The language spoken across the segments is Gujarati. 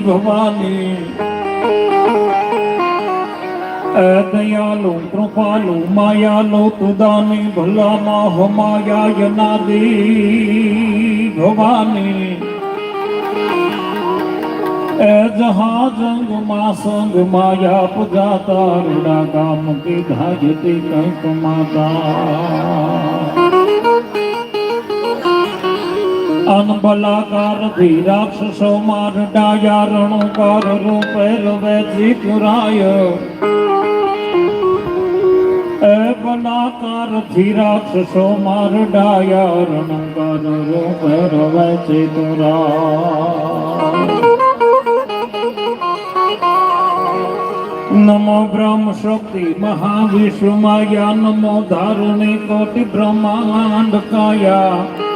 ભવાની દયાલુ કૃપાલુ માયાલુ તુદાની ભલામાં હમાયા યનાદી ભવાની જહાજંગ માં સંગ માયા પુજાતા રૂડા ગામ કી ધાજતી કંઈક માતા અનબલાકાર થી રાક્ષસો માર ડાયા રણુકાર રૂપે રવે જીતુરાય બલાકાર થી રાક્ષસો માર ડાયા રણુકાર રૂપે રવે જીતુરાય નમો બ્રહ્મ શક્તિ મહાવિષ્ણુ માયા નમો ધારુણી કોટિ બ્રહ્માંડ કાયા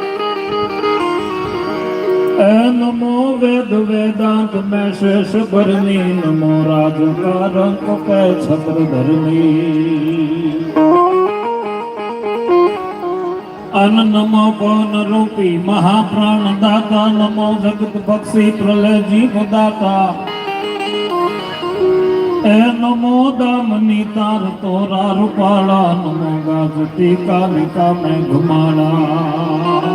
નમો વેદ વેદાંત મેં શેષ ભરની નમો રાજકારણ પે છત્ર ધરની અન નમો પવન રૂપી મહાપ્રાણ દાતા નમો જગત બક્ષી પ્રલય જીવ દાતા નમો દામની તાર તોરા રૂપાળા નમો ગાજતી કાલિકા મેં ઘુમાડા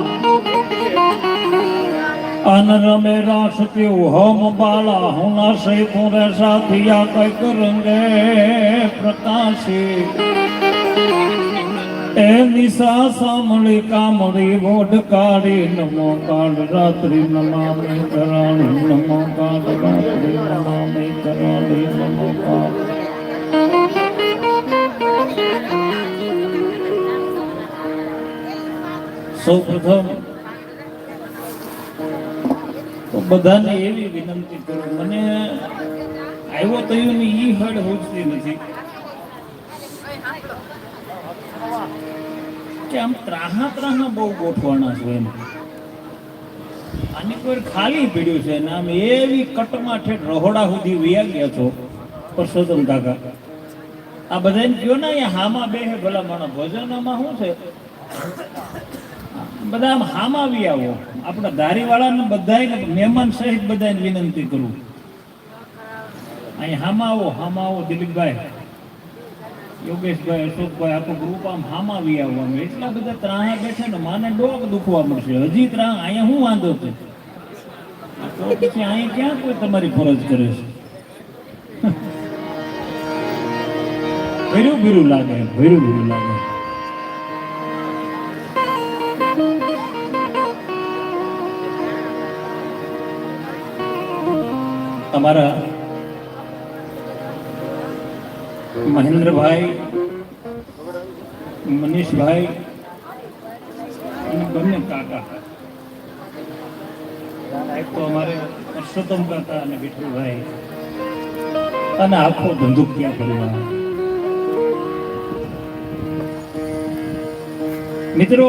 અન રમે રાષ્ટ્રીય હોમ બાળા હોના સે પૂરે સાથિયા કઈક રંગે પ્રકાશી એ નિશા સામળી કામળી વોડ કાળી નમો કાળ રાત્રિ નમામી કરાળી નમો કાળ રાત્રિ નમામી કરાળી નમો કાળ સૌ પ્રથમ તો બધાને એવી વિનંતી કરું મને આવ્યો તયું ની ઈ હડ હોજતી નથી કે આમ ત્રાહા બહુ ગોઠવાના છે એમ આની કોઈ ખાલી પીડ્યું છે ને આમ એવી કટમાં ઠેઠ રહોડા સુધી વ્યા ગયા છો પરસોત્તમ કાકા આ બધાને કયો ને અહીંયા હામાં બે હે ભલા માણસ ભજનમાં શું છે બધા આમ હામાં આવી આવો આપણા ધારીવાળાને બધાને મહેમાન સહિત બધાને વિનંતી કરું અહીં હામાં આવો દિલીપભાઈ યોગેશભાઈ અશોકભાઈ આપણું ગ્રુપ આમ હામાં આવી આવવાનું એટલા બધા ત્રાહા બેઠે ને માને ડોક દુખવા મળશે હજી ત્રાહ અહીંયા શું વાંધો છે તો પછી અહીંયા ક્યાં કોઈ તમારી ફરજ કરે છે ભીરું લાગે તમારા મહેન્દ્રભાઈ મનીષભાઈ અને બંને કાકા એક તો અમારે પરસોત્તમ કાકા અને વિઠ્ઠલભાઈ અને આખો ધંધુકિયા પરિવાર મિત્રો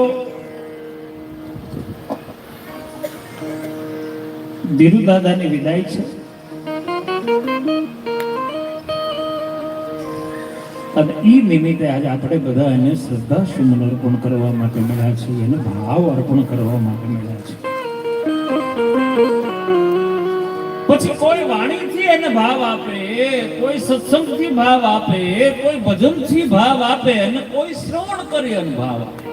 ધીરુ દાદાની વિદાય છે અને એ નિમિત્તે આજે આપણે બધા એને શ્રદ્ધા સુમન અર્પણ કરવા માટે મળ્યા છીએ એને ભાવ અર્પણ કરવા માટે મળ્યા છે પછી કોઈ વાણીથી એને ભાવ આપે કોઈ સત્સંગથી ભાવ આપે કોઈ ભજનથી ભાવ આપે અને કોઈ શ્રવણ કરી અને ભાવ આપે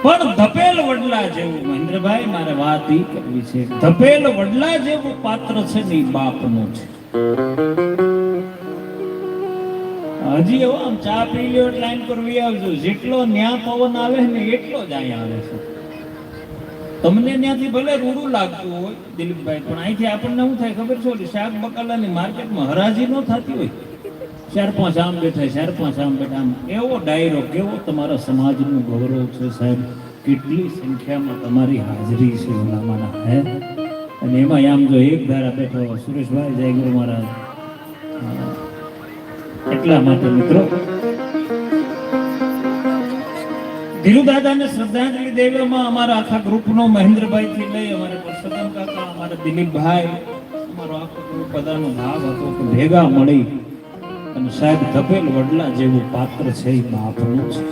પણ ધપેલ વડલા જેવું મહેન્દ્રભાઈ મારે વાત ઈ કરવી છે ધપેલ વડલા જેવું પાત્ર છે ને બાપનું છે હજી એવો આમ ચા પી લ્યો એટલે લાઈન પર વી આવજો જેટલો ન્યા પવન આવે ને એટલો જ અહીંયા આવે છે તમને ત્યાંથી ભલે રૂડું લાગતું હોય દિલીપભાઈ પણ અહીંથી આપણને શું થાય ખબર છે શાક બકાલાની માર્કેટમાં હરાજી ન થતી હોય 4-5 આમ બેઠા આમ એવો ડાયરો કેવો તમારા સમાજનું ગૌરવ છે સાહેબ કેટલી સંખ્યામાં તમારી હાજરી છે ઓલામાંના હે અને એમાં આમ જો એક ધારા બેઠો સુરેશભાઈ જય ગુરુ મહારાજ એટલા માટે મિત્રો ધીરુ દાદાને શ્રદ્ધાંજલિ દેવામાં અમારા આખા ગ્રુપનો મહેન્દ્રભાઈ થી લઈ અમારે પરસોત્તમ કાકા અમારા દિલીપભાઈ અમારો આખો ગ્રુપ બધાનો ભાવ હતો કે ભેગા મળી અને સાહેબ ધપેલ વડલા જેવું પાત્ર છે એ બાપનું છે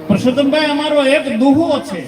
પરસોત્તમભાઈ અમારો એક દુહો છે